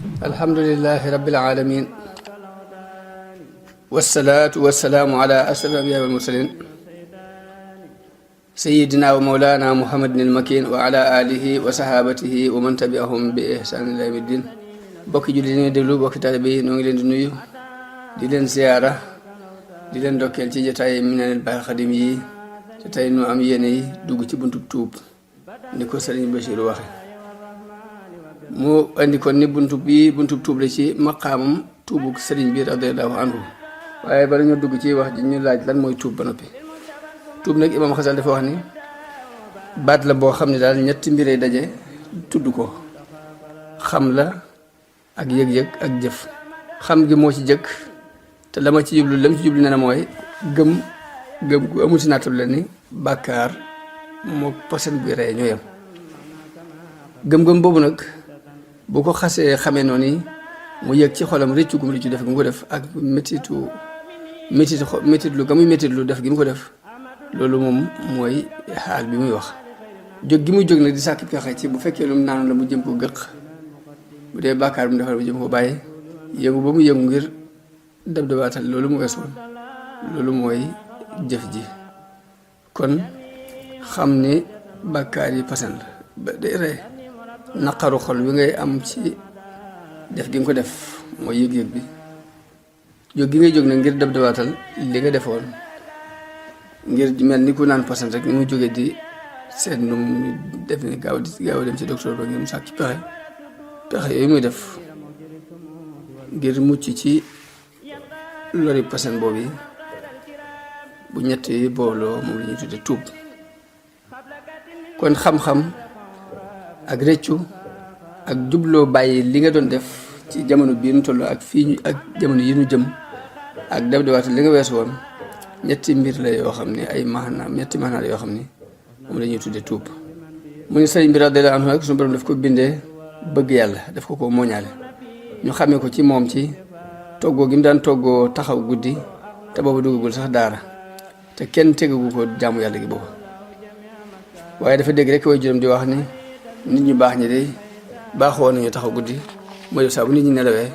alhamdulillahi rabbil alamin wassalatu wassalaamu ala ashraf al-anbiya wal mursalin sayyidina wa mawlana muhammadin al-makin wa ala alihi wa sahabatihi wa man tabi'ahum bi ihsan ila yawmiddin bokki julli ni déglu bokki taalibe yi noo ngi leen di nuyu di leen ziyaara di leen dokkeel ci jotaay Minanul Baaqil Xadiim yi te tey nu am yéene yi dugg ci buntub tuub ni ko Sëriñ Bachir waxe mu andi kon ni buntub tuub la ci maqaamam tuubug sëriñ bi radiyallahu anhu waaye bala ñu dugg ci wax ji ñu laaj lan mooy tuub ba noppi. tuub nag Imaam Xasal dafa wax ni baat la boo xam ne daal ñetti mbiree daje tudd ko xam la ak yëg-yëg ak jëf. xam gi moo ci jëkk te la ci jublu ne na mooy gëm gu amul si nattab la ni bàkkaar moo posen bi rey ñoo yem. gëm-gëm boobu nag bu ko xasee xamee noonu mu yëg ci xolam rëccu gu mu rëccu def gi mu ko def ak métitlu ga muy métitlu def gi mu ko def loolu moom mooy xaal bi muy wax. jóg gi muy jóg nag di sàkk pexe ci bu fekkee lu mu naanu la mu jëm ko gëq bu dee bàkkaar bi mu defal mu jëm ko bàyyi yëngu ba mu yëngu ngir dab dabaatal loolu mu weesu woon loolu mooy jëf ji. kon xam ni bàkkaar yi pasen la ba day rey naqaru xol bi ngay am ci def gi nga ko def mooy yëg-yëg bi. jóg gi ngay jóg nag ngir dab dabaatal li nga defoon ngir mel ni ku naan pasen rek ni mu jógee di seet nu mu def ni gaaw dem ci docteur ba ngir mu sàkk ci pexe yooyu muy def ngir mucc ci lori pasen boobu yi bu ñett yi booloo moom la ñuy tudde tuub. kon xam-xam ak rëccu ak jubloo bàyyi li nga doon def ci jamono bii nu toll ak ak jamono yi nu jëm ak dab diwaat li nga weesu woon ñetti mbir la yoo xam ne ñetti maanaam yoo xam ni moom la ñuy tudde tuub. mu ni sëriñ bi radiyallahu anhu ak suñu borom daf ko bindee bëgg yàlla daf ko mooñaale ñu xamee ko ci moom ci toggoo gi mu daan toggoo taxaw guddi te boobu duggagul sax daara te kenn tegagu ko jaamu yàlla gi boobu. waaye dafa dégg rek way juróom di wax ni nit ñu baax ñi de baaxoo nañu taxaw guddi mu def saa bu nit ñi nelawee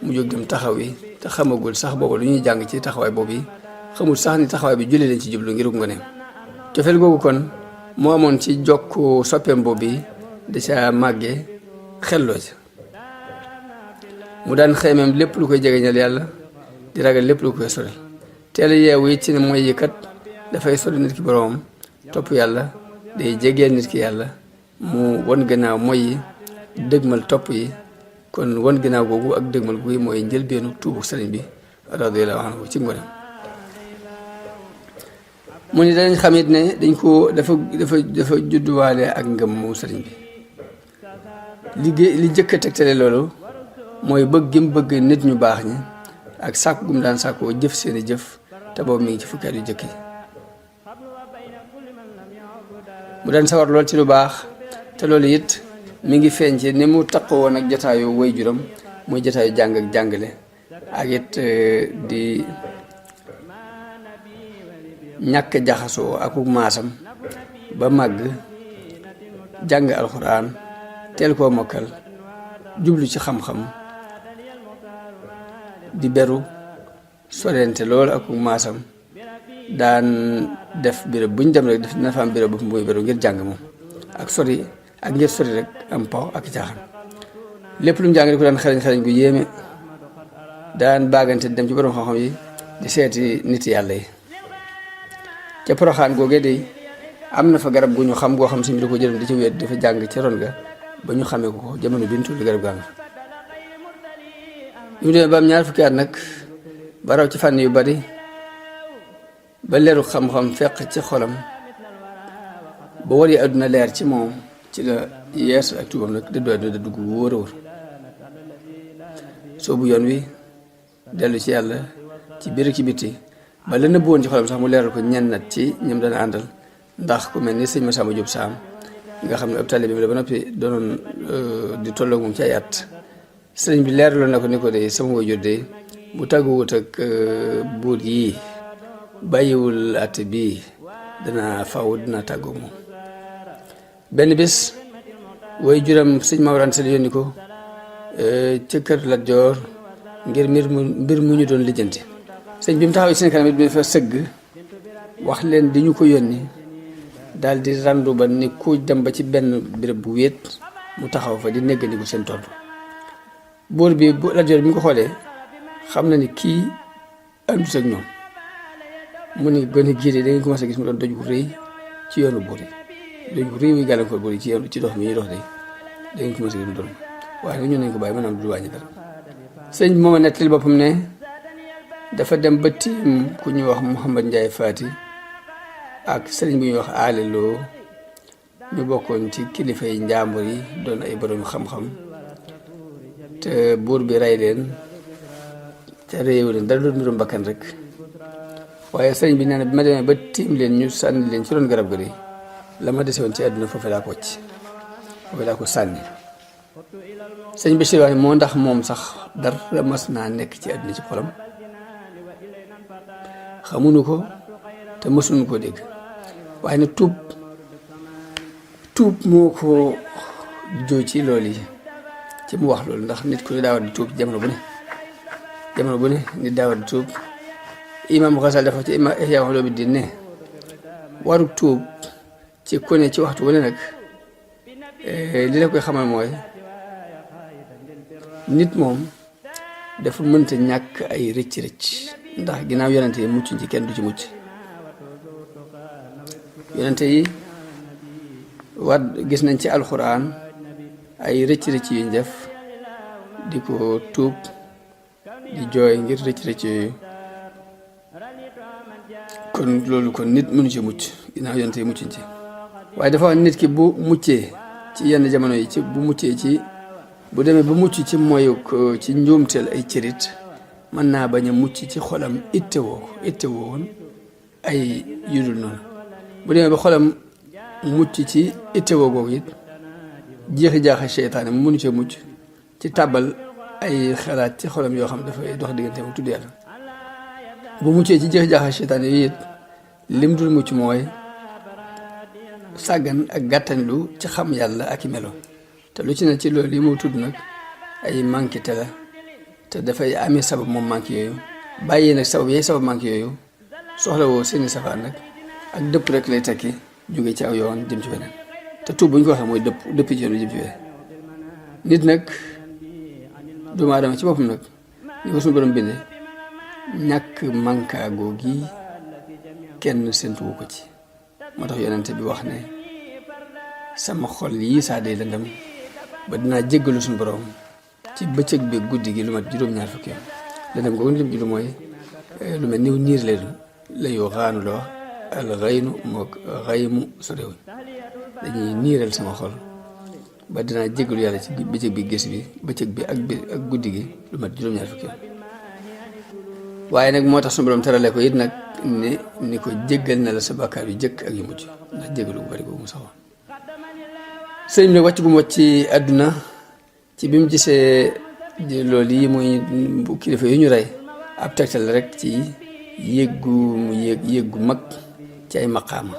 mu jóg dem taxaw yi te xamagul sax boobu lu ñuy jàng ci taxawaay boobu yi xamul sax ni taxawaay bi julli leen ci jublu ngir nga ne cofeel googu kon moo amoon ci jokk soppeem boobu yi da ca màggee xelloo ci mu daan xeemeem lépp lu koy jegeñal yàlla di ragal lépp lu koy sorel teel a yeewu it ci ne mooy yi kat dafay sori nit ki boroomam topp yàlla day jegeel nit ki yàlla mu won gannaaw mooy yi dëgmal topp yi. kon won gannaaw googu ak dëgmal guy mooy njëlbeenu tuubu sëriñ bi radiyallahu anhu ci ngoonam. mu ni danañ xam it ne dañ ko dafa judduwaale ak ngëm moom sëriñ bi li jëkk a tegtale loolu mooy bëgg gi mu bëgg nit ñu baax ñi ak sàkku gu mu daan sàkkoo jëf seeni jëf te boobu mi ngi ci fukki at yu jëkk yi. mu daan sawar lool ci lu baax te loolu it mi ngi feeñ ci ni mu taqoo woon ak jataayu way juram muy jataayu jàng ak jàngale ak it di ñàkk jaxasoo ak maasam ba màgg jàng alxuraan teel koo mokkal jublu ci xam-xam di beru sorente loolu ak maasam daan def béréb bu ñu dem rek dina fa am béréb bu muy beru ngir jàng moom ak sori ak ngir sori rek am paw ak caaxaan lépp lu mu jàng di ko daan xarañ gu yéeme daan baagante dem ci borom xam-xam yi di seeti nit yàlla yi. ca Poroxaan googee de am na fa garab gu ñu xam goo xam si bi da ko jëloon di ca wéet dafa jàng ca ron ga ba ñu xamee ko jamono bi ñu tudd garab gaa nga fa. yu demee ba am ñaar fukki at nag ba raw ci fànn yu bari ba leeru xam-xam fekk ci xolam ba war yi àdduna leer ci moom ci la yees ak tuubam nag da dugg wóor a wóor soobu yoon wi dellu ci yàlla ci biir ci bitti ba la nëbbu woon ci xolam sax mu leeral ko ñenn nat ci ñoom dana àndal ndax ku mel ni sëñ Masamba Diop Sam nga xam ne ab taalibe bi la ba noppi doonoon di tolloog moom ci ay at sëriñ bi leeraloon na ko ni ko de sama waajur de bu tàgguwut ak buur yii bàyyiwul at bii dana faw dina tàggoog moom. benn bés way juram sëñ Mawrane Sall yónni ko ca kër Lat Joor ngir mbir mu ñu doon lijjanti. sëñ bi mu taxawee seen kanam it bi dafa sëgg wax leen di ñu ko yónni daal di randu ba ni ku dem ba ci benn béréb bu wéet mu taxaw fa di néggandiku seen tontu. buur bi bu Lat Joor bi mu ko xoolee xam na ni kii àndut ak ñoom mu ni gone gii de da ngeen commencé gis mu doon doj gu rëy ci yoonu buur yi doj gu rëy wuy gàllankoor buur yi ci dox mi ñuy dox de da ngeen commencé gis mu doon waaye nag ñun nañ ko bàyyi maanaam du wàññi dara. sëñ bi moom a nettali boppam ne dafa dem ba tiim ku ñuy wax Mouhamad Ndiaye Fati ak sëriñ bu ñuy wax aleloo ñu bokkoon ci kilifa yi njàmbur yi doon ay borom xam-xam te buur bi rey leen te réewu leen dara doon mbirum bakkan rek. waaye sëriñ bi nee na bi ma demee ba tiim leen ñu sànni leen ci doon garab ga de la ma dese woon ci àdduna foofu laa ko wàcc foofu laa ko sànni. sëñ Bachir wax moo ndax moom sax dara mas naa nekk ci àdduna ci xolam xamuñu ko te mësuñu koo dégg waaye nag tuub moo ko joo ci loolu yi ci mu wax loolu ndax nit ku ne daa war di tuub jamono bu ne nit daa war di tuub. Imam Xasal dafa ci Ihya Ulumuddin ne waru tuub ci ku ne ci waxtu wu ne nag li la koy xamal mooy nit moom dafa mënta ñàkk ay rëcc ndax ginnaaw yonente yi mucc ci kenn du ci mucc. yonente yi war gis nañ ci alxuraan ay rëcc yuñ def di ko tuub di jooy ngir rëcc yooyu. kon loolu kon nit mënu ci mucc ginnaaw yonente yi muccuñ ci waaye dafa wax nit ki bu muccee ci yenn jamono yi ci bu muccee ci bu demee ba mucc ci moyu ci njuumteel ay cërit mën naa bañ a mucc ci xolam ittewoo woon ay yudul noonu. bu demee ba xolam mucc ci ittewoo googu it jeexi jaaxa seytaane mu mënu cee mucc ci tàbbal ay xalaat ci xolam yoo xam dafay dox diggante mu tudd yàlla. bu muccee ci jeexi jaaxa seytaane yooyu it lim dul mucc mooy sàggan ak gàttañlu ci xam yàlla ak i melo te lu ci ne ci loolu yi mu tudd nag ay manqué te la te dafay amee sabab moom manqué yooyu bàyyi nag sabab manqué yooyu soxla woo seeni safaan nag ak dëpp rek lay tekki jóge ci aw yoon jëm ci beneen te tuub bu ñu ko waxee mooy dëpp ci yoon jëm ci beneen. nit nag doomu aadama ci boppam nag ñu ko suñu borom bindee ñàkk mankaagoo gi kenn séntuwu ko ci moo tax yonente bi wax ne sama xol yii saa day lëndam ba dinaa jéggalu suñu borom ci bëccëg bi guddi gi lu mat juróom-ñaar fukki yoon. lëndam googu lim ji lu mooy lu mel niw niir la yoo xaanu la wax al xaynu moo xaymu sorewuñ dañuy niiral sama xol ba dinaa jéggalu yàlla ci bëccëg bi gis bi bëccëg bi ak guddi gi lu mat juróom-ñaar fukki yoon. waaye nag moo tax suñu borom terale ko it nag ni ko jéggal na la sa bàkkaar yu jëkk ak yu mujj ndax jéggalu bu bari boobu mu saxoon. sëñ bi nag wàcc gu mu wàcc ci àdduna ci bi mu gisee loolu yi muy kilifa yu ñu rey ab tegtal rek ci yéeg gu mag ci ay maqaama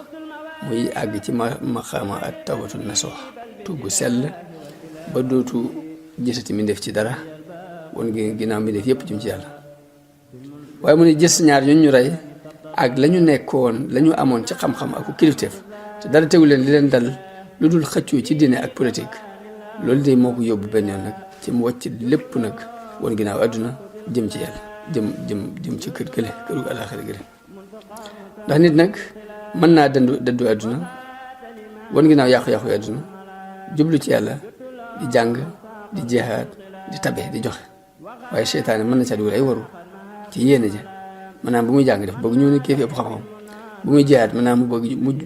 muy àgg ci maqaama ak tawbatu nasuux tuub gu sell ba dootu gisati mi def ci dara won ginnaaw mi def yëpp jëm ci yàlla. waaye mu ne gis ñaar ñooñu ñu rey ak la ñu nekkoon la ñu amoon ci xam-xam ak kilifteef te dara tegu leen li leen dal lu dul xëccoo ci diine ak politique loolu de moo ko yóbbu benn yoon nag ci mu wàcc lépp nag woon ginnaaw àdduna jëm ci yàlla jëm ci kër gële këru àllaaxira gële. ndax nit nag mën naa dëddu àdduna woon ginnaaw yàqu-yàqu àdduna jublu ci yàlla di jàng di jeexaat di tabe di joxe waaye seytaane mën na ca dugal ay waru ci yéene ja maanaam bu muy jàng def bëgg ñu ne kii fi ëpp xam-xam bu muy jeexaat maanaam mu bëgg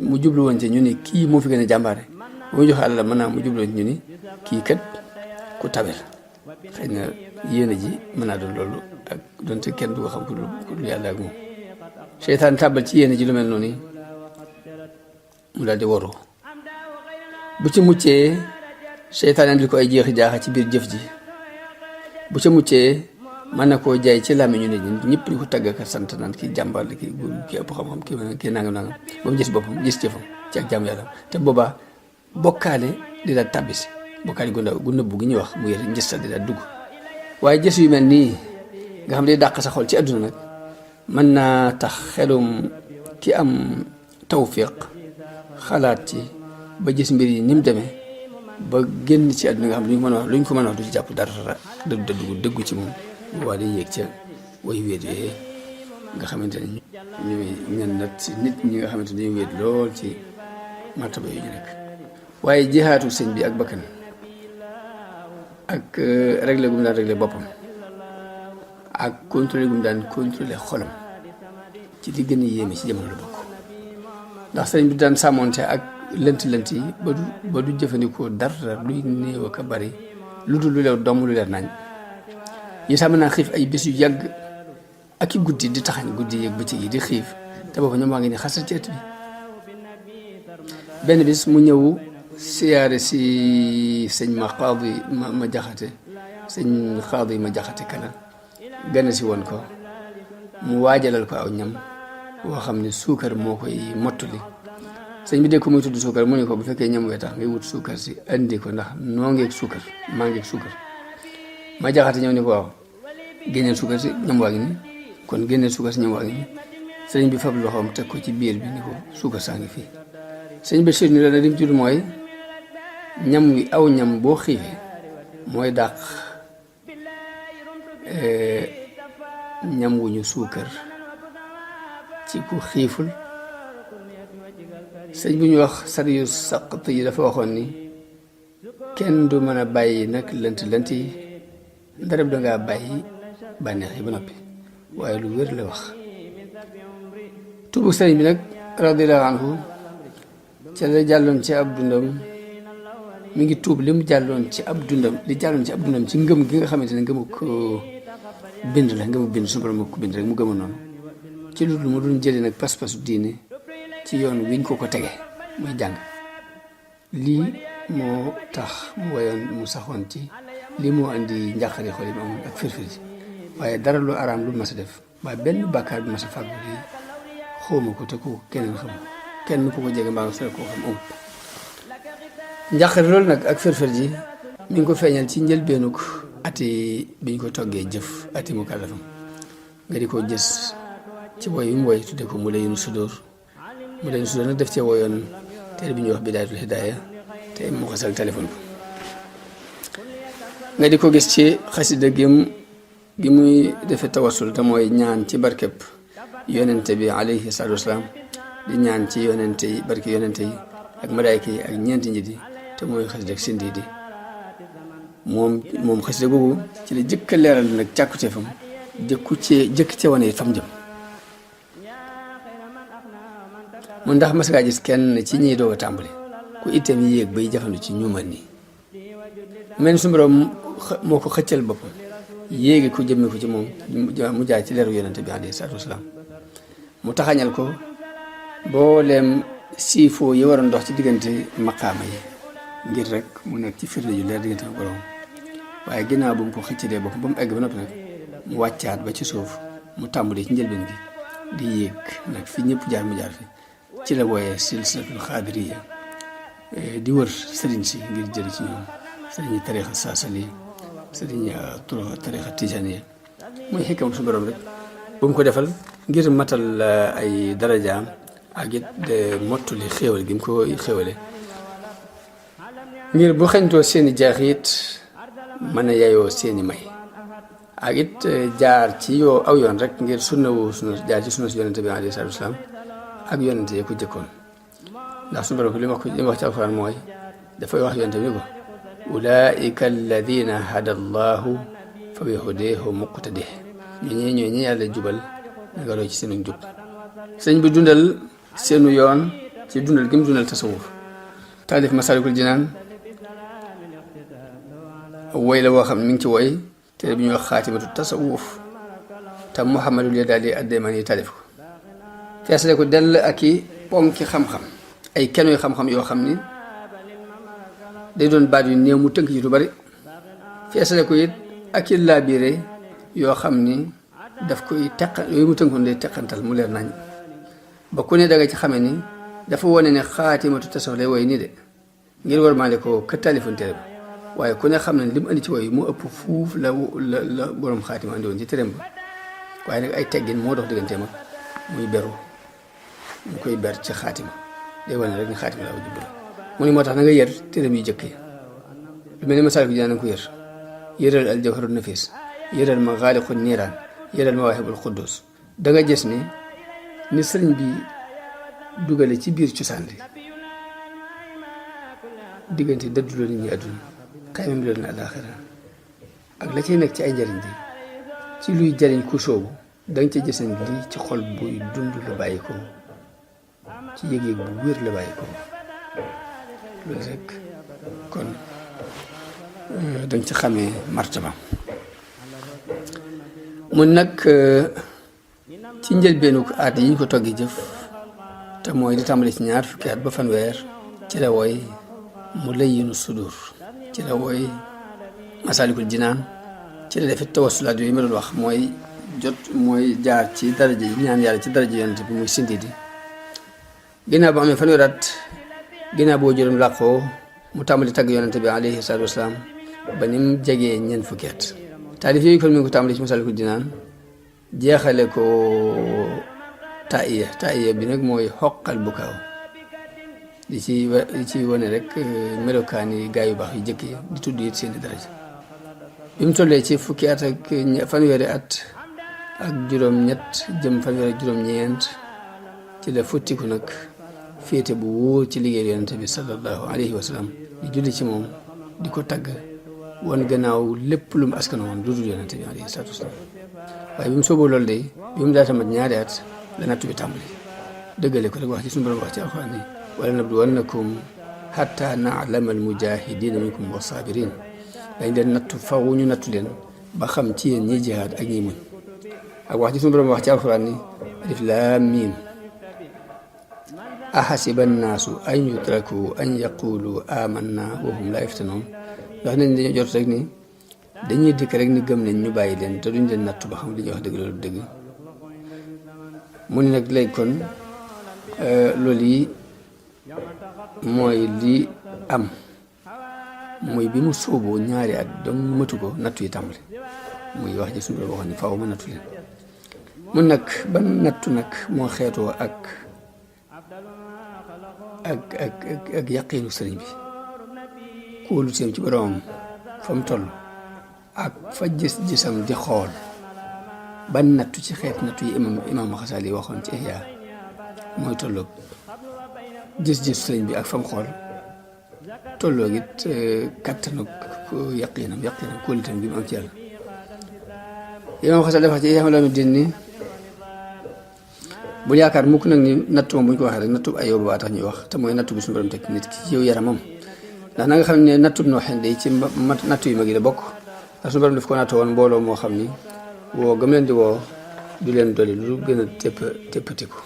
mu jublu woon ci ñu ni kii moo fi gën a jàmbaare bu muy joxe àlla maanaam mu jublu woon ci ñu ni kii kat ku tabe la xëy na yéene ji mën naa doon loolu ak donte kenn du ko xam ku dul yàlla ak moom. seytaan tàbbal ci yéene ji lu mel noonu mu daal di waroo bu ci muccee seytaan andil ko ay jeexi jaaxa ci biir jëf ji bu ca muccee mën na koo jaay ci làmmiñu nit ñi ñëpp di ko tagg ak sant naan kii jàmbaar la kii ëpp xam-xam kii nangam ba mu gis boppam gis jëfam ci ak jàmm yàlla te boobaa bokkaale di daal tàbbisi bokkaale gu nëbbu gi ñuy wax mu yëre njëstal di daal dugg waaye jës yu mel nii nga xam ne dàq sa xol ci àdduna nag mën naa tax xelum ki am tawfiq xalaat ci ba gis mbir yi ni mu demee ba génn ci àdduna nga xam ne luñ ko mën a wax du ci jàpp dara dëggu ci moom waa day yéeg ca way wéet yooyee nga xamante ne ñuy ñen nat ci nit ñi nga xamante ne dañuy wéet lool ci martaba yu ñu nekk waaye jihaatu sëñ bi ak bakkan ak réglé gu mu daan réglé boppam ak contrôlé gu mu daan contrôlé xolam ci li gën a yéeme ci jamono la bokk ndax sëñ bi daan sàmmoonte ak lënt yi ba du jëfandikoo dara luy néew ak a bari lu dul lu leer doom lu leer nañ yi sax mën naa xiif ay bés yu yàgg ak i guddi di taxañ guddi yeeg bëccëg yi di xiif te boobu ñoom waa ngi ne xasal ci ëtt bi benn bis mu ñëw siyaare si sëñ ma jaxate sëñ xaadi ma jaxate kala gane si woon ko mu waajalal ko aw ñam woo xam ne suukar moo koy mottali sëñ bi dégg ko muy tudd suukar mu ne ko bu fekkee ñam wee tax ngay wut suukar si andi ko ndax noo ngeeg suukar maa ngeeg suukar ma jaxate ñëw ne ko waaw génneel suukar si ñam waa ngi ni kon génneel suukar si ñam waa ngi ni sëñ bi fab loxoom teg ko ci biir bi ni ko suukar saa ngi fii sëñ bi sëñ la lim tudd mooy ñam wi aw ñam boo xiifee mooy dàq ñam wu ñu suukar ci ku xiiful sëñ bu ñu wax sariyu saqat yi dafa waxoon ni kenn du mën a bàyyi nag lënt yi ndarab dangaa bàyyi bànneex yi ba noppi waaye lu wér la wax tubu sëriñ bi nag radiyallahu anhu ca la jàlloon ci ab dundam mi ngi tuub li mu jàlloon ci ab dundam ci ngëm gi nga xamante ne ngëmu ko bind la ngëmu bind suñu borom moo ko bind rek mu gëma noonu ci lu mu doon jëlee nag pas-pasu diine ci yoon wiñ ko tege muy jàng lii moo tax mu wayoon mu saxoon ci lii moo andi njàqare xol yi mu amoon ak firfir ji waaye dara lu araam lu mas a def waaye benn bàkkaar bu mas a fàggu lii xawma ko te ku keneen xam kenn ku ko jege mbaa nga sore koo xam amut njàqare loolu nag ak firfir ji mi ngi ko feeñal ci njëlbeenuk ati biñ ko toggee jëf ati mu kàllafam nga di ko gis ci woy yu mu woy tudde ko mu layinu sudóor nag def cee woyoon téere bi ñuy wax bidaayatul hidaaya te mu xasal téléphone ko nga di ko gis ci xasida gi muy defee tawassul te mooy ñaan ci barkeb yonente bi alayhi salaatu wasalaam di ñaan ci yonente yi barke yonente yi ak malaayka yi ak ñeenti njit yi te mooy xasida ak sindi di moom xasida googu ci la jëkk a leeral nag càkkuteefam jëkk cee wane fam jëm mun ndax mas ngaa gis kenn ci ñiy doog a tàmbali ku itam yéeg bay jafandu ci ñu mën nii mel su borom moo ko xëccal boppam yéegi ko jëmme ko ci moom mu jaay ci leeru yonente bi alayhi salaatu wasalaam mu taxañal ko booleem siifoo yi waroon dox ci diggante maqaama yi ngir rek mu nekk ci firnde yu leer diggante ak borom waaye ginnaaw bu mu ko xëccalee boppam ba mu egg ba noppi nag mu wàccaat ba ci suuf mu tàmbalee ci njëlbeen gi di yéeg nag fi ñëpp jaar mu jaar fi ci la wooyee silsilatul xaadiriya di wër sëriñ si ngir jëli ci ñoom sëriñ tarixa saasali sëriñ tarixa tijaniya muy xikam su borom rek bu mu ko defal ngir matal ay darajaam ak it mottuli xéewal gi mu ko xéewale ngir bu xeñtoo seeni jaaxit mën a yayoo seeni may ak it jaar ci aw yoon rek ngir jaar ci sunna si yonente bi alayhi salaatu wasalaam ak yonente yi ko jëkkoon ndax suñu borom li mu wax ci alxuraan mooy dafay wax yonente bi ni ko ulaika alladina hada allahu fa bi hudeehu muqtadih ñooñu ñi yàlla jubal nga roy ci seenu jub sëñ bi dundal seenu yoon ci dundal gi mu dundal tasawuf taalif masalikul jinaan woy la woo xam ne mi ngi ci woy téere bi ñuy wax xaatimatu tasawuf te Muhammadul Yadaali ad-Daymani taalif ko feesale ko dell ak i ponki xam-xam ay kenoy xam-xam yoo xam ni day doon baat yu néew mu tënk ci lu bari feesale ko it ak i laabiire yoo xam ni daf koy yooyu mu tënkoon day teqantal mu leer nañ ba ku ne danga ci xamee ni dafa wone ne xaatimatu tasawuf lay woy nii de ngir war maale ko ka taalifoon téere ba waaye ku ne xam ne li mu andi ci woy mu ëpp fuuf la borom xaatima andi woon ci tërëm ba waaye nag ay teggin moo dox digganteem ak muy beru mu koy ber ci xaatima day wane rek ni xaatima laa ko jubbal mu ni moo tax na nga yër tërëm yu jëkk yi lu mel ni Masaalikul Jinaan na nga ko yëral al jawharun nafis yëral Maghâliqun Nîrân yëral Mawaahibul Quddus da nga gis ni sëriñ bi dugale ci biir cosaan li diggante dëdduloo nit ñi àdduna xayma mi loolu na àllaaxira ak la cay nekk ci ay njariñ bi ci luy jariñ ku soobu danga ca gis lii ci xol buy dund la bàyyi ko ci yëg-yëg bu wér la bàyyi ko loolu rek kon danga ci xamee martaba mun nag ci njëlbeenu aat yi ñu ko toggi jëf te mooy di tàmbali ci ñaar fukki at ba fanweer ci la woy mu layyinu sudur ci la woy Masaalikul Jinaan ci la defit tawassulaat yooyu ma doon wax mooy jaar ci daraja yi ñaan yàlla ci daraja yonent bi muy sindidi ginnaaw ba amee fanweer at ginnaaw boo juróom làqoo mu tàmbali tagg yonent bi alayhi salaatu wasalaam ba ni mu jegee ñeent fukki at taalif yooyu kon mi ngi ko tàmbali ci Masaalikul Jinaan jeexale ko taiya bi nag mooy xoqal bu kaaw di ci wane rek melokaani gaa yu baax yu jëkk yi di tudd it seeni daraja bi mu tollee ci fukki at ak fanweeri at ak juróom-ñett jëm fanweeri ak juróom-ñeent ci la futtiku nag féete bu wóor ci liggéey yonent bi sallallahu alayhi wa sallam di julli ci moom di ko tagg wan gannaaw lépp lu mu askano woon lu dul yonent bi alayhi salaatu wasalaam waaye bi mu sooboo loolu de bi mu daata mat ñaari at la nattu bi tàmbali dëggale ko rek wax ci suñu borom wax ci alxuraan ni wala nabluwannakum hatta na'lama al-mujahidina minkum was-sabirin dañ leen nattu faw ñu nattu leen ba xam ci yéen ñiy jihaad ak ñi muñ ak wax ci suñu borom wax ci alxuraan ni alif laam miim ahasiba annaasu an yutraku an yaqulu amanna wa hum la yaftanun wax nañ dañoo jot rek ni dañuy dikk rek ni gëm nañ ñu bàyyi leen te duñ leen nattu ba xam li ñuy wax dëgg loolu dëgg mu ni nag léegi kon loolu yi mooy li am muy bi mu sóoboo ñaari at donc matu ko nattu yi tàmbali muy wax ji suñu la waxoon ni faaw ma nattu leen mun nag ban nattu nag moo xeetoo ak yaqiinu sëriñ bi kóolu teem ci boromam fa mu toll ak fa gis-gisam di xool ban nattu ci xeet nattu yi imam Xasaali yi waxoon ci Ihya mooy tolloog gis-gis sëriñ bi ak fa mu xool tolloog it kattanu yaqiinam kóoluteem bi mu am ci yàlla imam Xasaali dafa ci Ihya Ulumuddin ni bul yaakaar mukk nag ni nattu moom bu ñu ko waxee rek nattu ay yow ba tax ñuy wax te mooy nattu bi suñu borom teg nit ki ci yow yaramam ndax na nga xam ne nattu noo xen day ci nattu yu mag yi la bokk ndax suñu borom daf ko nattoo woon mbooloo moo xam ni woo gëm leen di woo du leen dolli lu gën a téppatiku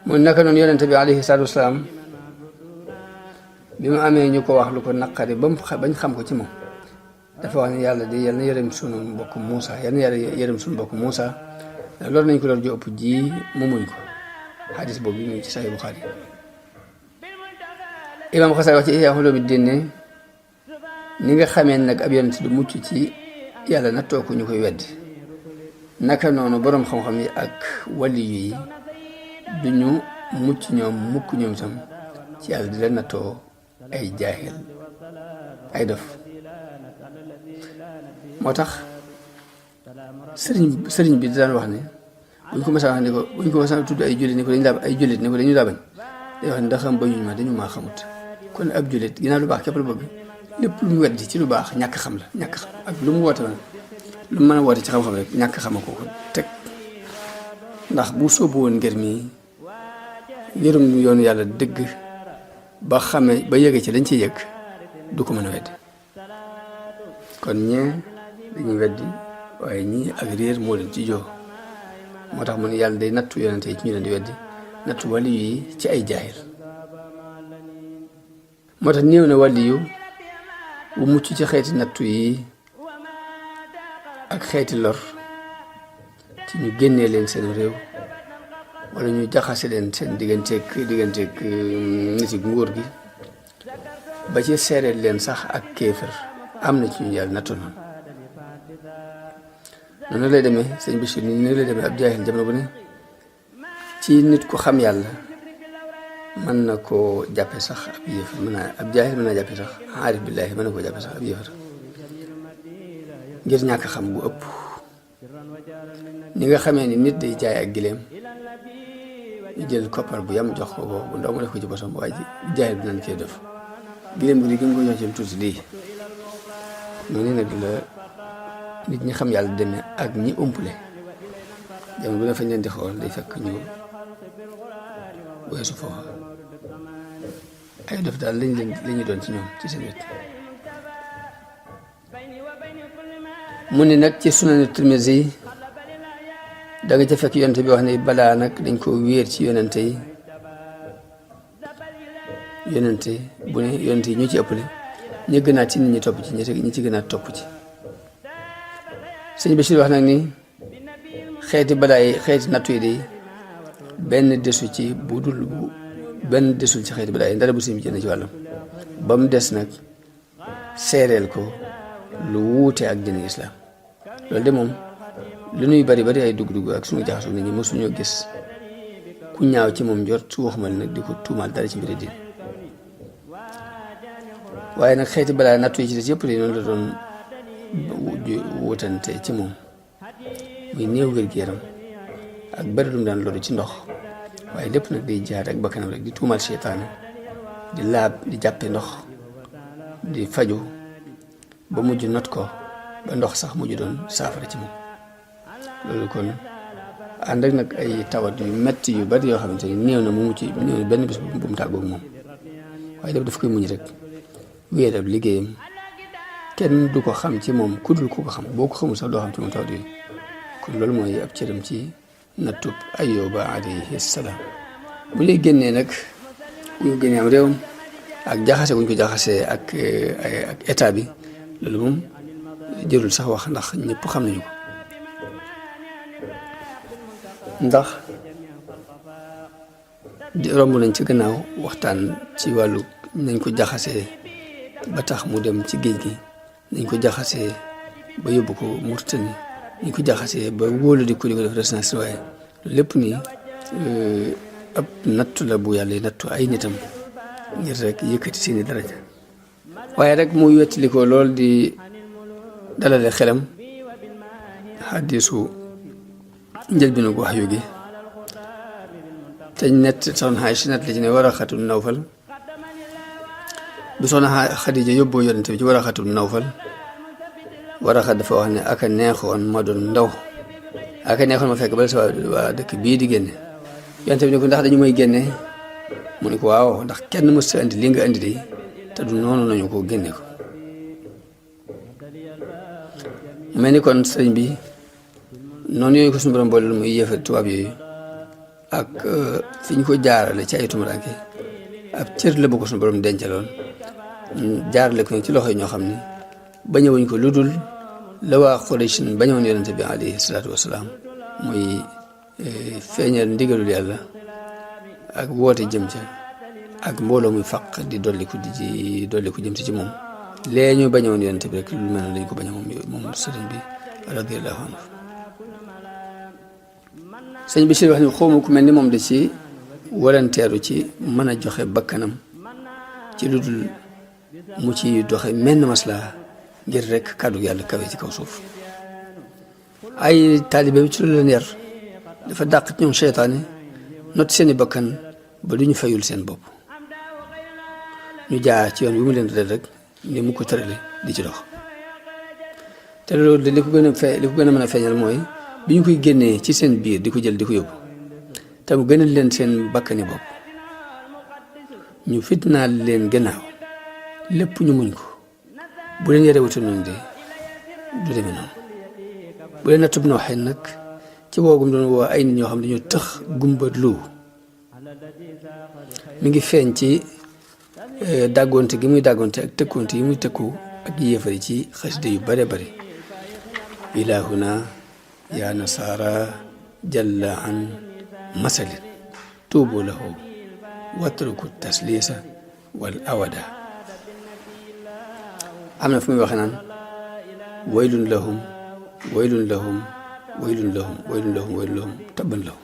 mu naka noonu yonente bi alayhi salaatu wasalaam bi mu amee ñu ko wax lu ko naqari bañ xam ko ci moom dafa wax ne yàlla di yal na yërëm suñu mbokk Muusa yal na yàlla yërëm suñu mbokk Muusa loolu nañ ko loolu ju ëpp ji mu muñ ko xadis boobu ñu ngi ci Sahih Bukhari imam Xasaali wax ci Ihya Ulumuddin ne ni nga xamee nag ab yonent du mucc ci yàlla nattoo ko ñu koy wedd naka noonu boroom xam-xam yi ak waliyu yi duñu mucc ñoom mukk ñoom tam ci yàlla di la nattoo ay jaahil ay dof moo tax sëriñ bi daan wax ne buñ ko mësaa wax ne ko buñ ko mësaa tudd ay jullit ne ko dañu daa ay jullit ne ko dañu daa bañ day wax ne ndax xam bañuñ ma dañu maa xamut kon ab jullit ginnaaw lu baax képp la bëgg lépp lu mu weddi ci lu baax ñàkk xam la ñàkk xam ak lu mu woote lu mu mën a woote ci xam-xam rek ñàkk xama ko teg ndax bu sóobu woon ngir mi yërëm yoonu yàlla dëgg ba xamee ba yëge ci lañ ci yëg du ko mën a weddi kon ñee dañuy weddi waaye ñii ak réer moo leen ci joo moo tax mu ne yàlla day nattu yonente yi ci ñu leen di weddi nattu wàlli yi ci ay jaahil moo tax néew na wàlli yu bu mucc ci xeeti nattu yi ak xeeti lor ci ñu génnee leen seen réew wala ñu jaxase leen seen digganteeg nit yi nguur gi ba ci seereel leen sax ak kéefër am na ci ñu yàlla nattu noonu lay demee sëñ Bachir ni lay demee ab jaahil jamono bu ne ci nit ku xam yàlla mën na koo jàppe sax ab yéefar ab jaahil mën naa jàppe sax aarif billaahi mën na koo jàppe sax ab yéefar ngir ñàkk xam gu ëpp ni nga xamee ni nit day jaay ak gileem ñu jël koppar bu yam jox ko bu ndaw mu def ko ci bosam waaye ji jaahil bi nañ koy def gileem gi di gën ko jox ci lu tuuti lii noonu nag la nit ñi xam yàlla demee ak ñi umpule jamono bu ne fañ leen di xool day fekk ñu weesu foofu ay def daal lañ doon ci ñoom ci seen wet mu ni nag ci Sunan Tirmisi yi da nga ca fekk yonente bi wax ne balaa nag dañ ko wéer ci yonente bu ne yonente yi ñu ci ëppale ñu gënaat ci nit ñi topp ci ñi ci gënaat topp ci sëñ Bachir wax nag ni xeeti balaa yi xeeti nattu yi de benn desul ci xeeti balaa yi ndara bu sim jënd ci wàllam ba mu des nag seereel ko lu wuute ak diine islam loolu de moom lu nuy bari ay dugg-dugg ak suñu jaxasoo nit ñi mosuñoo gis ku ñaaw ci moom jot su waxumal nag di ko tuumaal dara ci mbiri diine waaye nag xeeti balaa nattu yi ci des yëpp de noonu la doon wutante ci moom muy néew wér-gu-yaram ak bari lu mu daan loolu ci ndox waaye lépp nag day jaar ak bakkanam rek di tuumal seytaane di laab di jàppe ndox di faju ba mujj not ko ba ndox sax mujj doon saafara ci moom loolu kon ànd ak nag ay tawat yu metti yu bari yoo xamante ni néew na benn bis bu mu tàggoog moom waaye lépp daf koy muñ rek wéer ab liggéeyam kenn du ko xam ci moom ku dul ku ko xam boo ko xamul sax doo xam ci moom tawat yooyu kon loolu mooy ab cëram ci nattub Ayyuba alayhi salaam bu lay génnee nag bu ñu génnee am réewam ak jaxase bu ñu ko jaxasee ak état bi loolu moom jërul sax wax ndax ñëpp xam nañu ko ndax romb nañ ci gannaaw waxtaan ci wàllu nañ ko jaxasee ba tax mu dem ci géej gi nañ ko jaxasee ba yóbbu ko Mauritanie nañ ko jaxasee ba wóolu di ko def résidence waaye lépp nii ab nattu la bu yàlla nattu ay nitam ngir rek yëkkati seeni daraja waaye rek muy wettali ko lool di dalale xelam xaddiisu njëlbéenu wax yu gi te soxna Aysa net li ci ne Waraxatu Nawfal bu soxna Xadija yóbboo yonente bi ci Waraxatu Nawfal Waraxa dafa wax ne aka neexoon ma doon ndaw aka neexoon ma fekk bala sa waa dëkk bii di génne yonente bi ne ko ndax dañu may génne mu ne ko waaw ndax kenn mës sa indi li nga indi de te du noonu nañu ko génne ko mel ni kon sëriñ bi noonu yooyu ko suñu borom booleel muy yëfal tubaab yooyu ak fi ñu ko jaarale ci ay tumuraanke ab cër la bu ko suñu borom dencaloon jaarale ko ci loxo yi ñoo xam ni bañewuñ ko lu dul la waa Quraysh bañoon yonente bi alayhi salaatu wasalaam muy feeñal ndigalul yàlla ak woote jëm ca ak mbooloo muy faq di dolliku jëm ci moom lee ñu bañoon yonente bi rek lu mel ne dañ ko bañe moom sëriñ bi radiyallahu anhu sëñ bi si wax ni xawma ku mel ni moom da ci waranteeru ci mën a joxe bakkanam ci lu dul mu ci doxe menn maslaa ngir rek kàddu yàlla kawe ci kaw suuf ay taalibe ci lu leen yar dafa dàq ci ñoom seytaane not seeni bakkan ba du ñu fayul seen bopp ñu jaar ci yoon wi mu leen tëral rek ni mu ko tërale di ci dox te loolu de li ko gën a mën a feeñal mooy bi ñu koy génnee ci seen biir di ko jël di ko yóbbu te mu gënal leen seen bakkani bopp ñu fitnaal leen gannaaw lépp ñu muñ ko bu leen yare wutu noonu de du demee noonu bu leen nattub na waxee nag ci woogum doon woo ay nit ñoo xam ne dañoo tëx gumba lu mi ngi feeñ ci dàggoonte gi muy dàggoonte ak tëkkoonte yi muy tëkku ak yéefari ci xasida yu bare bare ilahuna ya nasara jalla an masalin tuubu lahu watruku taslisa wal awada am na fu muy waxee naan waylun lahum waylun lahum waylun lahum waylun lahum waylun lahum tabban lahum.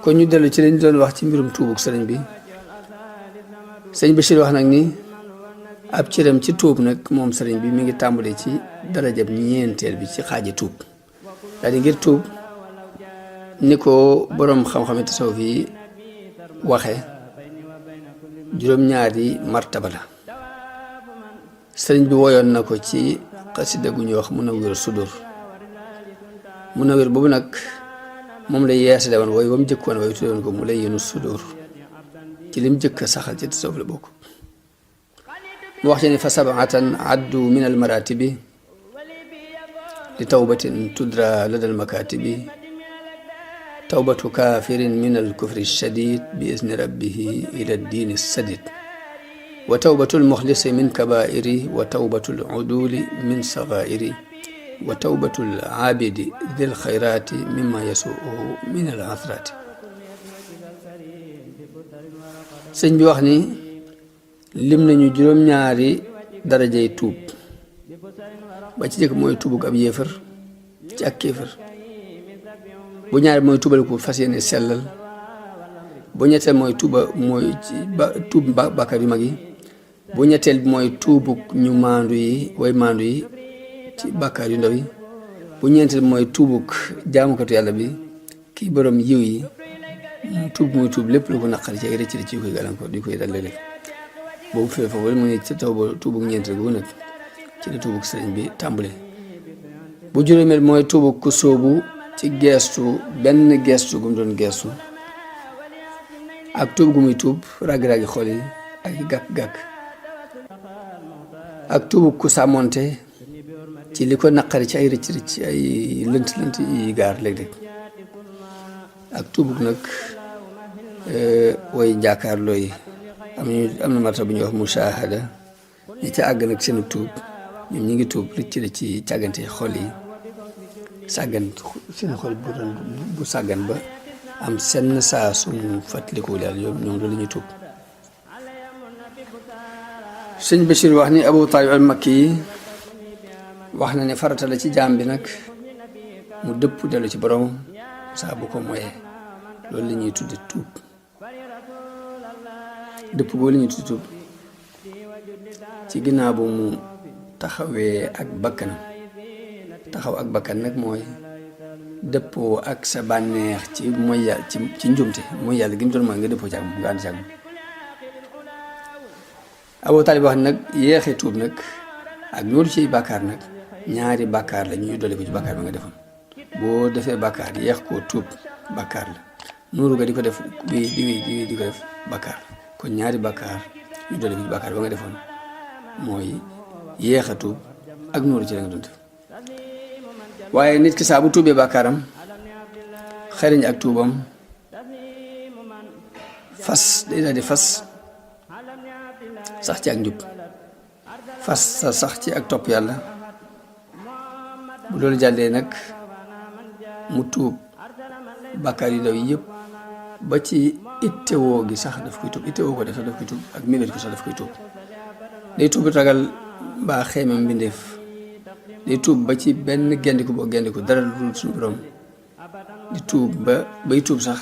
kon ñu dellu ci lañ doon wax ci mbirum tuubug sëriñ bi. sëñ Bachir wax nag ni ab cëram ci tuub nag moom sëriñ bi mi ngi tàmbale ci darajab ñeenteel bi ci xaaji tuub daal di ngir tuub ni ko boroom xam-xame tasawuf yi waxe juróom-ñaari martaba la. sëriñ bi woyoon na ko ci xasida gu ñuy wax Munawwir Sudur. Munawwir boobu nag moom la yeesale woon wooyu ba mu jëkkoon waaye tuddoon ko Mulayyinu Sudur ci lim jëkk a saxal ci tasawuf la bokk. mu wax ci ni fa sab'atan addu min al maratibi li tawbatin tudra lada al makatibi tawbatu kafirin min al kufri shadid bi izni rabbihi ila diini sadid wa tawbatu al muxlisi min kabairi wa tawbatu al uduli min sagairi wa tawbatu al abidi dil xayrati mimma yasuuhu min al athrati. sëñ bi wax ni lim nañu juróom-ñaari darajay tuub ba ci jëkk mooy tuubug ab yéefar ci ak kéefar, bu ñaari mooy tuubal ko fas yéene sellal, bu ñetteel mooy tuub bàkkaar yu mag yi, bu ñetteel bi mooy tuubug ñu maandu yi way maandu yi ci bàkkaar yu ndaw yi, bu ñeenteel mooy tuubug jaamukatu yàlla bi kii borom yiw yi tuub muy tuub lépp lu ko naqari ci ay rëcc rëcc yu koy gàllankoor di koy dal léeg-léeg. boobu fee foofu mu ne ci taw ba tuubug ñeenteel gu nag ci la tuubug sëriñ bi tàmbale. bu juróomeel mooy tuubug ku sóobu ci geestu benn geestu gu mu doon geestu ak tuub gu muy tuub raggi-raggi xol yi ak gàkk-gàkk, ak tuubug ku sàmmonte ci li ko naqari ci ay rëcc rëcc ay lënt lënt yi gaar léeg-léeg, ak tuubug nag way jàkkaarloo yi am na marta bu ñuy wax mushahada ñi ca àgg nag seenu tuub ñoom ñi ngi tuub rëcc rëcc ci càggante xol yi sàggan seen xol bu sàggan ba am senn saa sumu fàttalikuwul yàlla ñoom loolu la ñuy tuub. sëñ Bachir wax ni Abu Talib al Makki yi wax na ne farata la ci jaam bi nag mu dëpp dellu ci borom saa bu ko moyee, loolu la ñuy tudde tuub. dëpp boo la ñuy tudde tuub ci ginnaaw bu mu taxawee ak bakkanam. taxaw ak bakkan nag mooy dëppoo ak sa bànneex ci mooy yàlla ci njumte mooy yàlla gi mu doon mooy nga dëppoo ci ak moom nga ànd ci ak moom. Abu Talib wax nag yéexee tuub nag ak loolu ciy bàkkaar nag ñaari bàkkaar la ñuy dolli ko ci bàkkaar ba nga defoon. boo defee bàkkaar yéex koo tuub bàkkaar la, nuuru nga di ko def di ko def bàkkaar, kon ñaari bàkkaar ñu dolli ko ci bàkkaar ba nga defoon mooy yéex a tuub ak nuuru ci la nga doon def. waaye nit ki saa bu tuubee bàkkaaram xariñ ak tuubam fas day daal di fas sax ci ak njub, fas sa sax ci ak topp yàlla. bu loolu jàllee nag mu tuub bàkkaar yu ndaw yi yëpp ba ci ittewoo gi sax daf koy tuub, ittewoo ko def daf koy tuub, ak mébét ko sax daf koy tuub. day tuub ragal mbaa xeemam mbindeef, day tuub ba ci benn gendiku boo gendiku dara lu dul suñu borom, di tuub bay tuub sax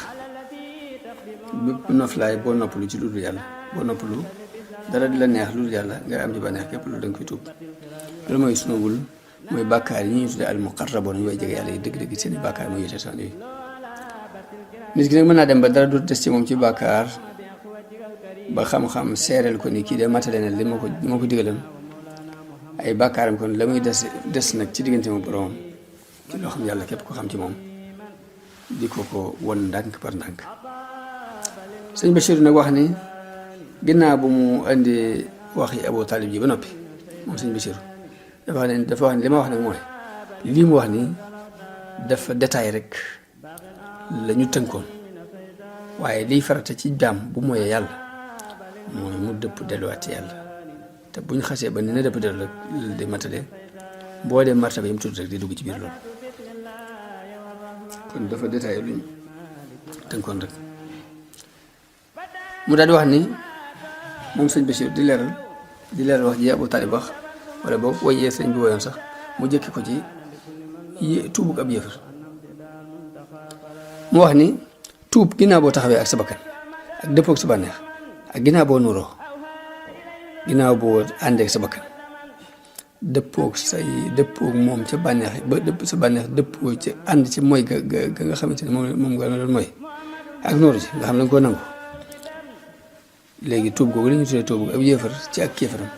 bépp noflaay boo noppalu ci lu dul yàlla, boo noppalu dara di la neex lu dul yàlla nga am ci ba neex képp loolu da nga koy tuub. loolu mooy sunubul mooy bàkkaar yi ñuy tuddee al muqarraboon ñu way jege yàlla yi dëgg-dëgg seen i bàkkaar mooy yéete saan yooyu. nit ki nag mën naa dem ba dara du des ci moom ci bàkkaar ba xam-xam seereel ko ni kii de matale na li ma ko digaloon, ay bàkkaaram kon la muy des nag ci diggante mu borom ci loo xam yàlla képp ko xam ci moom di ko won ndànk par ndànk. sëñ Bachir nag wax ni ginnaaw bu mu indi waxi Abu Talib ji ba noppi moom sëñ Bachir dafa wax ne li ma wax nag mooy lii mu wax ni dafa détail rek la ñu tënkoon, waaye liy farata ci jaam bu mooyee yàlla mooy mu dëpp delluwaat ci yàlla. te bu ñu xasee ba ni na dëpp dellu rek di matale boo dee martaba yi mu tudd rek di dugg ci biir loolu, kon dafa détaillé luñ tënkoon rek. mu daal di wax ni moom sëñ Bachir di leeral di leer wax ji Abu Talib wax wala boog woyee sëñ bi woyoon sax mu jëkki ko ci tuubug ab yéefar mu wax ni tuub ginnaaw boo taxawee ak sa bakkan ak dëppoog sa bànneex ak ginnaaw boo nuroo ginnaaw boo àndeek sa bakkan dëppoog moom ca bànneex ba sa bànneex dëppoo ci ànd ci mooy ga nga xamante ne moom nga doon mooy ak nooru ci nga xam ne nga koo nangu léegi tuub googu la ñu tuddee tuubug ab yéefar ci ak kéefaram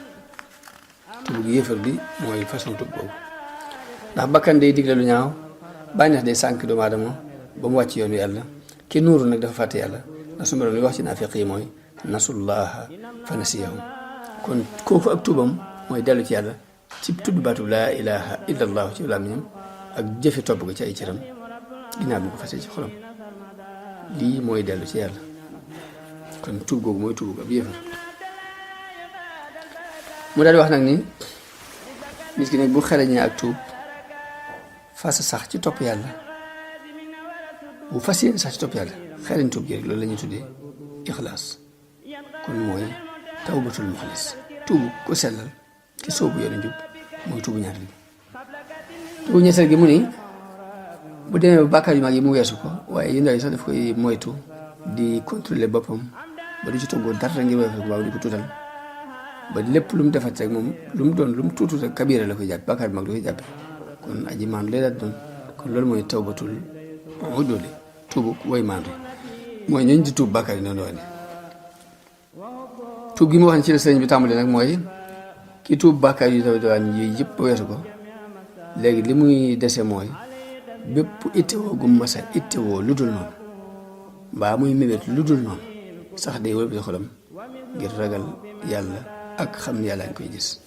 tuubug yéefar bi mooy façon tuub googu ndax bakkan day digle lu ñaaw bànneex day sànk doomu aadama ba mu wàcc yoonu yàlla ki nuuru nag dafa fàtte yàlla ndax su ma doon li wax ci naafiq yi mooy nasullaha fa nasiyahum kon kooku ak tuubam mooy dellu ci yàlla ci tudd baatu laa ilaha illa allahu ci làmmiñam ak jëfe topp ga ci ay cëram ginnaaw bi ko fasee ci xolam lii mooy dellu ci yàlla kon tuub googu mooy tuub ab yéefar mu daal di wax nag ni nit ki nag bu xereñee ak tuub fas sax ci topp yàlla bu fas yéene sax ci topp yàlla xereñ tuub gi rek loolu la ñuy tuddee ixlaas kon mooy tawbatul muxlis tuubu ko sellal ki soobu yoonu njub mooy tuubu ñaar gi tuubu ñetteel gi mu ni bu demee ba bàkkaar yu mag yi mu weesu ko waaye yu ndaw yi sax daf koy moytu di contrôler boppam ba du ci toggoo dara ngir weesu ko waaw di ko tuutal ba lépp lu mu defat rek moom lu mu doon lu mu tuutu rek kabira la koy jàpp bàkkaar bi mag la koy jàppe kon aji maandu lay daal doon kon loolu mooy tawbatul uduli tuubu way maandu mooy ñooñ di tuub bàkkaar yi noonu wane tuub gi mu wax ne ci la sëriñ bi tàmbali nag mooy ki tuub bàkkaar yu ndaw dawaan yi yëpp weesu ko léegi li muy dese mooy bépp ittewoo gu masa ittewoo lu dul noonu mbaa muy mébét lu dul noonu sax day wëlbati xolam ngir ragal yàlla ak xam ne yàlla ngi koy gis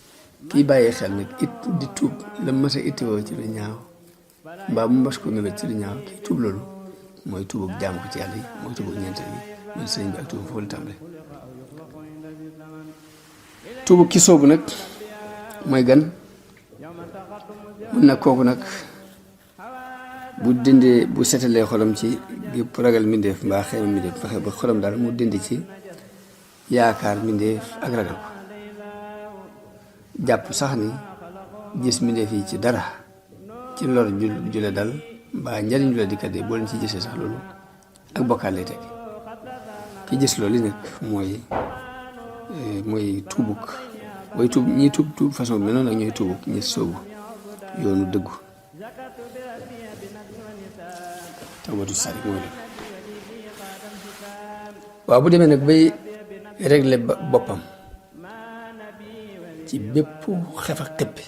kii bàyyee xel nag di tuub la masa ittewoo ci lu ñaaw mbaa mu mbas ko mébét ci lu ñaaw kii tuub loolu mooy tuubug jaamu ko ci yàlla yi mooy tuubug ñeenteel yi man sëriñ bi ak tuub foofu la tàmbale tuubug ki soobu nag mooy gan mun nag kooku nag bu dindee bu setalee xolam ci gépp ragal mbindeef mbaa xeeru mbindeef fexe ba xolam daal mu dindi ci yaakaar mbindeef ak ragal ko jàpp sax ni gis mbindeef yi ci dara ci lor jule dal mbaa njariñ jule dikkat yi boo leen ci gisee sax loolu ak bokkaat lay teg ki gis loolu li nag mooy tuubuk way tuub ñii tuub façon bi noonu ak ñooy tuubuk ñi soobu yoonu dëggu tawbatu sadiq mooy dëgg waaw bu demee nag bay régler boppam ci bépp xef ak xëppi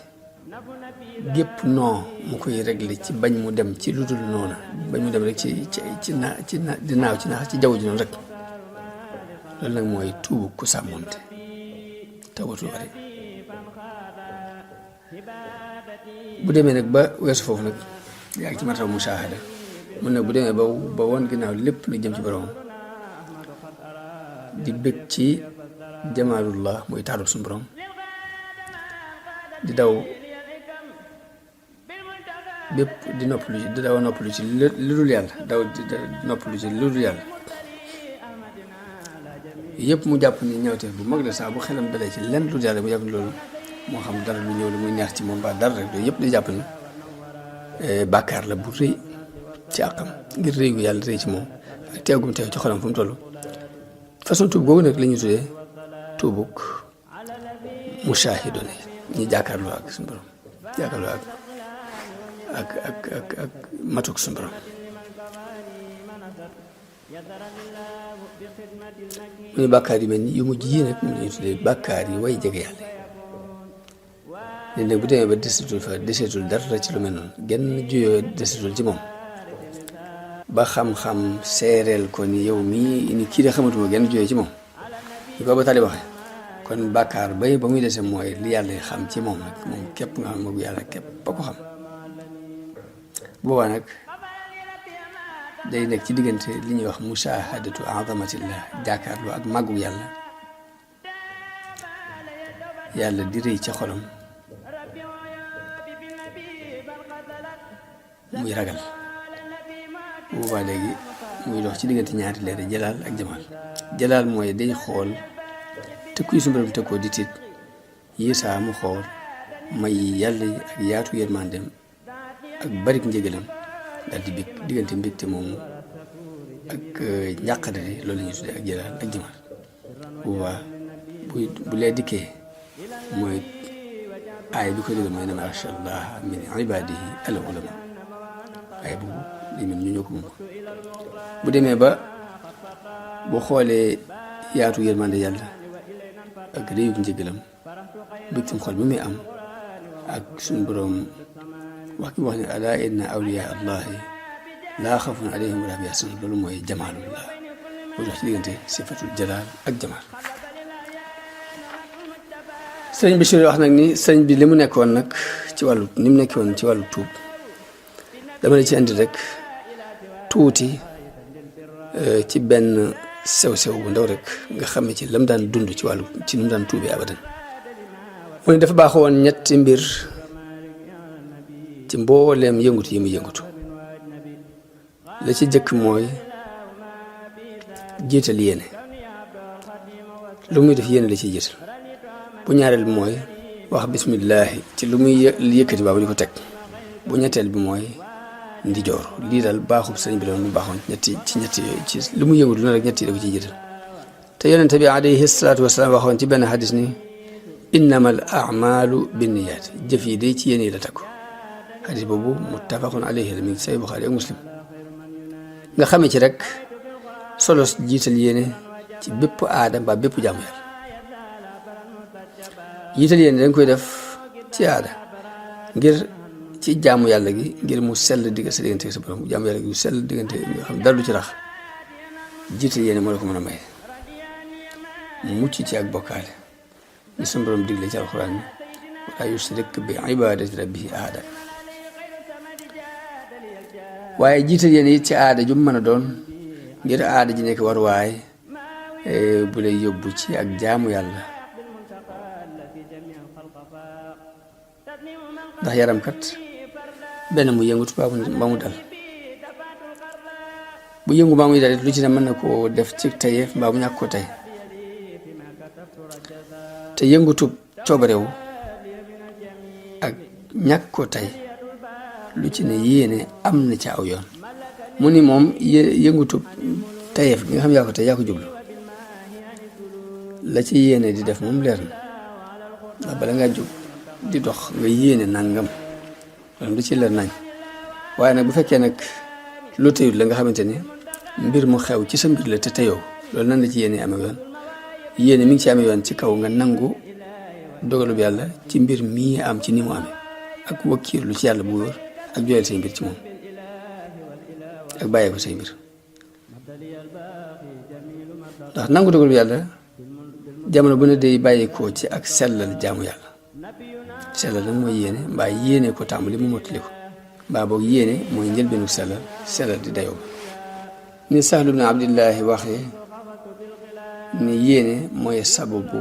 gépp non mu koy régler ci bañ mu dem ci lu dul noona bañ mu dem rek ci di naaw ci naax ci jaww ji noonu rek loolu nag mooy tuubu ku sàmmonte tawbatu bari bu demee nag ba weesu foofu nag yaa ngi ci martaba musaahada mun nag bu demee ba woon ginnaaw lépp lu jëm ci borom di bëgg ci jamaalullah muy taarub suñu borom di daw bépp di daw noppalu ci lu dul yàlla noppalu ci lu dul yàlla yëpp mu jàpp ni ñawteef bu mag la saa bu xelam dalee ci lenn lu dul yàlla mu jàpp ni loolu moo xam dara lu ñëw la muy neex ci moom ba dara rek loolu yëpp di jàpp ni bàkkaar la bu rëy ci àqam ngir rëy gu yàlla rëy ci moom ak teegum teew ci xolam fu mu toll façon tuub googu nag la ñuy tuddee tuubuk mushaahidoon ñi jàkkaarloo ak suñu borom jàkkaarloo ak matuk suñu borom mu ne bàkkaar yu mel ni yu mujj yii nag mu la ñuy tuddee bàkkaar yi way jege yàlla léegi nag bu demee ba deseetul dara ci lu mel noonu genn juyoo deseetul ci moom ba xam-xam seereel ko ni yow mii ni kii de xamatuma genn juyoo ci moom ñu ko ba tali waxee kon bàkkaar bay ba muy dese mooy li yàlla xam ci moom nag moom képp nga xam ne moom yàlla képp ba ko xam boobaa nag day nekk ci diggante li ñuy wax mushahadatu azamatillah jàkkaarloo ak màggu yàlla di rëy ci xolam muy ragal boobaa léegi muy dox ci diggante ñaari leer jalaal ak jamaal jalaal mooy day xool te kuy suñu borom teg ko di tiit yisaa mu xool may yàlla yi ak yaatu yërmandeem ak barik njëgalam daal di bég diggante mbégte moomu ak njàqare loolu la ñuy tuddee ak jalaal ak jamaal bu lee dikkee mooy aay bi ko digal mooy innamaa yaxsha llaaha min ibaadihi al ulamaa waaye boobu day mel ñu ñoo ko moom bu demee ba bu xoolee yaatu yërmande yàlla ak réew njëgalam mbégteem xol bi muy am ak suñu boroom wax ki wax ne alaa inna awliyaa allahi laa xawfun alayhim wa laa hum yaxzanuun loolu mooy jamaalullah moo tax ci diggante sifatul jalaal ak jamaal. sëriñ bi wax nag ni sëriñ bi li mu nekkoon nag ci wàllu ni mu nekkoon ci wàllu tuub dama la ci indi rek tuuti ci benn sew-sew bu ndaw rek nga xam ne ci lam daan dund ci wàllu ci nu mu daan tuubee abadan. mu ne dafa baaxoo woon ñetti mbir ci mbooleem yëngutu yi mu yëngutu la ci jëkk mooy jiital yéene lu muy def yéene la ciy jiital bu ñaareel bi mooy wax bismillaahi ci lu muy yëkkati baabu di ko teg bu ñetteel bi mooy ndijoor lii daal baaxub sëriñ bi doon mu baaxoon ñetti yooyu ci lu muy yëngutu na rek ñetti da ko ciy jiital te yonente bi alayhi salaatu wasalaam waxoon ci benn hadis ni innamal a'maalu binniyaat jëf yi day ci yéene yi la takku hadis boobu muttafaqun alayhi la mi ngi say Buxaari ak Muslim nga xamee ci rek solos jiital yéene ci bépp aada mbaa bépp jaamu yàlla jiital yéene dañ koy def ci aada ngir ci jaamu yàlla gi ngir mu sell digga sa diggante sa borom jaamu yàlla gi mu sell diggante nga xam dara du ci rax jiital yéene moo la ko mën a may mu mucc ci ak bokkaale ni suñu borom digle ci alxuraan ni wala yushrik bi ibadati rabbihi ahada waaye jiital yéene it ci aada ju mën a doon ngir aada ji nekk war waay bu lay yóbbu ci ak jaamu yàlla ndax yaram kat benn mu yëngutu ba mu dal bu yëngu ba muy dal lu ci ne mën na koo def ci tayeef mbaa mu ñàkk ko tey te yëngutu coobarewu ak ñàkk ko tey lu ci ne yéene am na ci aw yoon mu ni moom yëngutu tayeef gi nga xam yaa ko tey yaa ko jublu la ci yéene di def moom leer na ndax bala ngaa jóg di dox nga yéene nangam loolu du ci leer nañ waaye nag bu fekkee nag lu teyut la nga xamante ni mbir mu xew ci sa mbir la te teyoo loolu nan la ci yéene amee yoon yéene mi ngi ci amee yoon ci kaw nga nangu dogalub yàlla ci mbir mii am ci ni mu amee ak wakkiirlu ci yàlla bu wóor ak jooyal say mbir ci moom ak bàyyee ko say mbir ndax nangu dogalub yàlla jamono bu ne day bàyyeekoo ci ak sellal jaamu yàlla sellal nag mooy yéene mbaa yéene ko tàmbali mu mottali ko mbaa boog yéene mooy njëlbeenu sellal di dayoo ba ni Sahlu ibn Abdillahi waxee ni yéene mooy sababu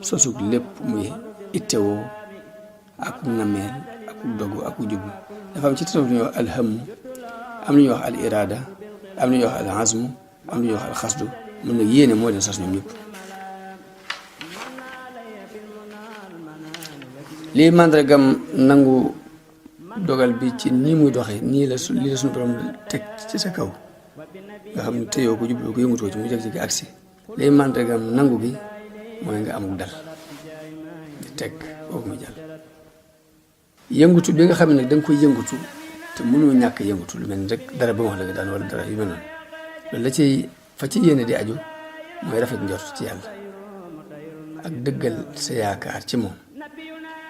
sosug lépp muy ittewoo ak nameel ak dogu ak jublu dafa am ci tasawuf lu ñuy wax alhamu am lu ñuy wax al irada am lu ñuy wax al azmu am lu ñuy wax al xasdu mun nag yéene moo leen sos ñoom ñëpp lii màndargam nangu dogal bi ci nii muy doxee nii la lii la suñu borom teg ci sa kaw nga xam ne teyoo ko jublu ko yëngutoo ci mu jeg ci agsi lii màndargam nangu gi mooy nga amul dal di teg boobu mu jàll yëngutu bi nga xam ne nag da nga koy yëngutu te mënoo ñàkk yëngutu lu mel ni rek dara ba mu wax la nga daan wala dara yu mel noonu loolu la ci fa ci yéene di aju mooy rafet njort ci yàlla ak dëggal sa yaakaar ci moom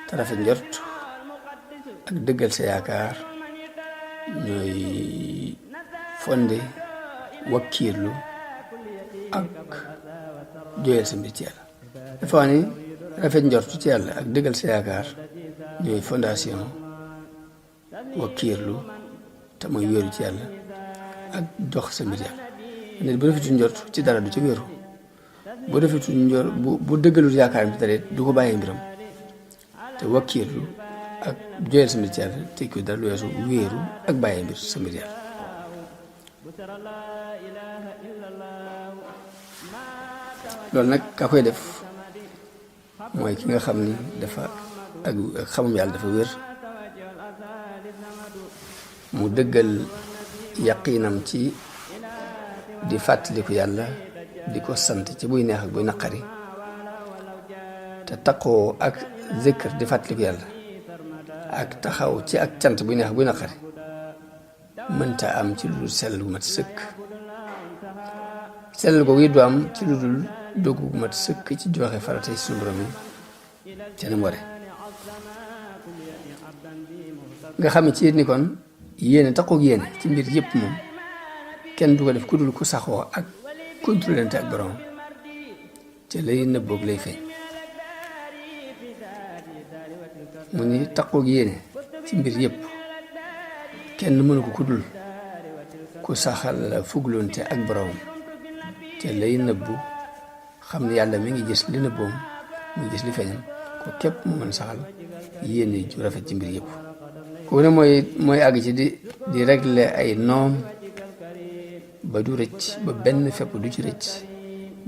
te rafet njort ak dëggal sa yaakaar ñooy fonde wakkiirlu ak jooyal sa mbir ci yàlla dafa wax ni rafet njort ci yàlla ak dëggal sa yaakaar ñooy fondation wakkiirlu te mooy wéeru ci yàlla ak jox sa mbir yàlla nit bu rafetul njort ci dara du ci wéeru bu rafetul njort bu dëggalul yaakaaram ci dara du ko bàyyee mbiram te wakkiirlu ak jooyal sa mbir ci yàlla te ko dara lu weesu wéeru ak bàyyee mbir sa mbir yàlla loolu nag ka koy def mooy ki nga xam ni dafa ak xamum yàlla dafa wér mu dëggal yaqiinam ci di fàttaliku yàlla di ko sant ci buy neex ak buy naqari te taqoo ak zikr di fàttaliku yàlla ak taxaw ci ak cant buy neex ak buy naqari mënta am ci lu dul sellal gu mat sëkk sellal googu it du am ci lu dul dogu gu mat sëkk ci joxe farata ci suñu borom yi ca ni mu ware nga xam ne ci it ni kon yéene taqoog yéene ci mbir yëpp moom kenn du ko def ku dul ku saxoo ak contrôlante ak borom ca lay nëbboog lay feeñ mu ni taqoog yéene ci mbir yëpp kenn mënu ko ku dul ku saxal fuglonte ak borom ca lay nëbbu xam ne yàlla mi ngi gis li nëbboom mi ngi gis li feeñam ko képp mu mën saxal yéene ju rafet ci mbir yëpp kooku ne mooy àgg ci di régler ay noom ba du rëcc ba benn fepp du ci rëcc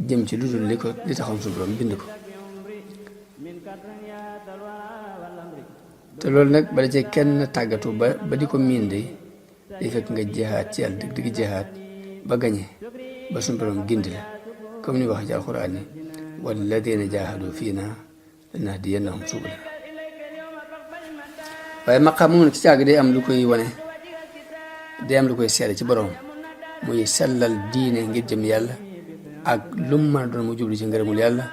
jëm ci lu dul li taxoon suñu borom bind ko te loolu nag bala cee kenn tàggatu ba di ko miin day fekk nga jeexaat ci yàlla dëgg jeexaat ba gañe ba suñu borom gindi la comme ni wax ci alxuraan ni walladina jaahadu fiina lanahdiyannahum subulana waaye maqaam moom nag ci càgg day am lu koy wane day am lu koy seede ci borom muy sellal diine ngir jëm yàlla ak lu mu mën a doon mu jublu ci ngërëmul yàlla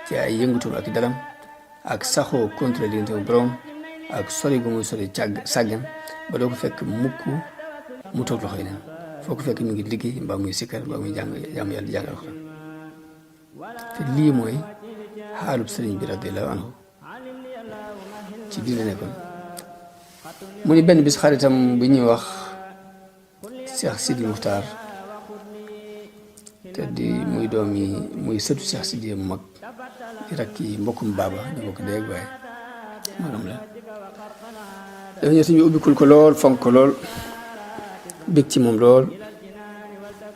ci ay yëngutum ak dalam ak saxoo contrôle diggante ak borom ak sori gu muy sori sàggan ba doo ko fekk mukk mu toog loxoy neen foo ko fekk mi ngi liggéey mbaa muy sikkar mbaa muy jàng yàlla di jàng alxuraan te lii mooy xaalub sëriñ bi radiyallahu anhu ci biir la nekkoon mu ni benn bis xaritam bi ñuy wax Cheikh Sidi Muxtaar te di muy doom yi muy sëtu Cheikh Sidi mu mag di rakk yi mbokkum baaba ñu bokk dee ak baay magam la dafa ñëw suñu ubbikul ko lool fonk ko lool bég ci moom lool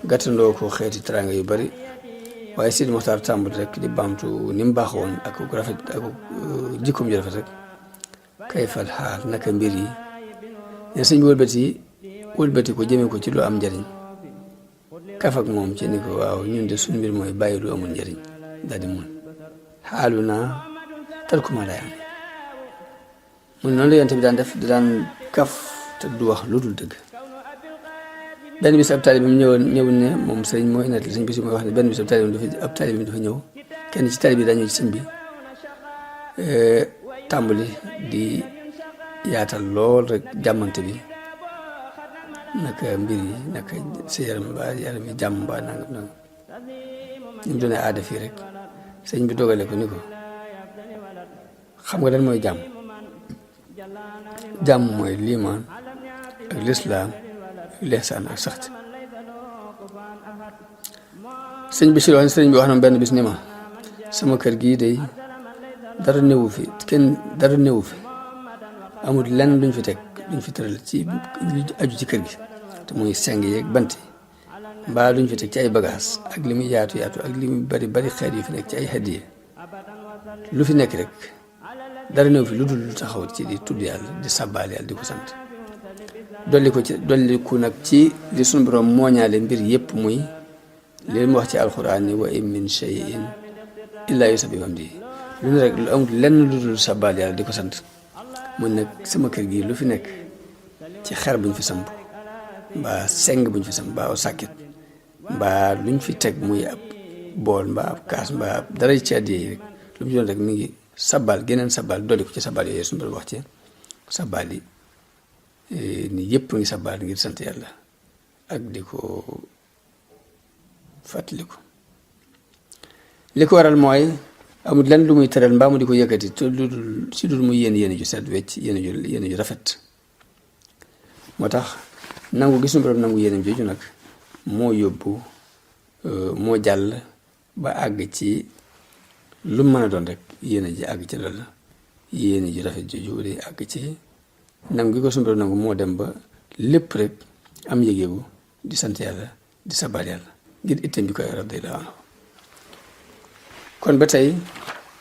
gàttandoo ko xeeti teraanga yu bari waaye Sidi Muxtaar tàmbul rek di baamtu ni mu baax woon ak ku rafet ak jikkoom ju rafet rek kay fal xaal naka mbir yi ne sëñ bi wëlbati ko jëmee ko ci lu am njariñ kaf ak moom ci ni ko waaw ñun de suñu mbir mooy bàyyi lu amul njariñ daal di mun xaalu naa tarkuma layaane mun noonu la yonent bi daan def di daan kaf te du wax lu dul dëgg benn bis ab taalibe bi ñëw ne moom sëñ mooy net sëñ bi si mooy wax ne benn bis ab taalibe bi dafa ñëw kenn ci taalibe bi daa ñëw ci sëñ bi tàmbali di yaatal lool rek jàmmante bi naka mbir yi naka sa yaram yi jàmm mbaa nangam nangam ñu mu doonee aada fii rek sëñ bi dogale ko ni ko xam nga lan mooy jàmm jàmm mooy liimaan ak lislaam ak lihsaan ak saxt sëñ bi si loon sëñ bi wax na benn bis ni ma sama kër gii day dara néewu fi dara néewu fi amul lenn luñ fi teg luñ fi tëral ci lu aju ci kër gi te muy seng yeeg bant yi mbaa luñ fi teg ci ay bagages ak li muy yaatu ak li muy bari xeet yu fi nekk ci ay hadiya lu fi nekk rek dara néew fi lu dul taxaw ci di tudd yàlla di sàbbaal yàlla di ko sant dolliku nag ci li sunu borom mooñaale mbir yépp muy li mu wax ci alxuraan ni wa in min shay'in illaa yusabbihu bihamdihi lu ne rek lu amul lenn lu dul sàbbaal yàlla di ko sant mun nag sama kër gi lu fi nekk ci xer buñ fi samp mbaa seng buñ fi samp mbaa aw sàkkit mbaa luñ fi teg muy ab bool mbaa ab kaas mbaa ab dara ci àddiya yi rek lu mu doon rek mi ngi sabal geneen sabal dolli ko ci sabal yooyu suñu doon wax ci sabal yi ni yëpp ngi sabal ngir sant yàlla ak di ko fàttaliku li ko waral mooy amul lenn lu muy tëral mbaa mu di ko yëkkati te lu dul si dul muy yéen ju set wecc yéen ju rafet moo tax nangu gis suñu borom nangu yéenam jooju nag moo yóbbu moo jàll ba àgg ci lu mën a doon rek yéene ji àgg ci loolu yéene ji rafet jooju day àgg ci nangu gi ko suñu borom nangu moo dem ba lépp rek am yëgeegu di sant yàlla di sabal yàlla ngir itam bi koy radiyallahu anhu kon ba tey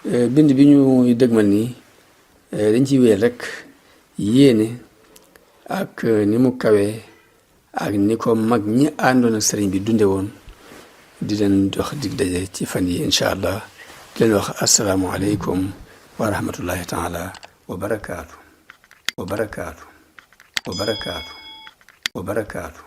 bind bi ñu dëgmal nii dañ ci wéer rek yéene ak ni mu kawee ak ni ko mag ñi àndoon ak sëriñ bi dunde woon di leen jox dig daje ci fan yi incha allah di leen wax asalaamualeykum wa rahmatullahi taala wa barakaatu wa barakaatu wa barakaatu wa barakaatu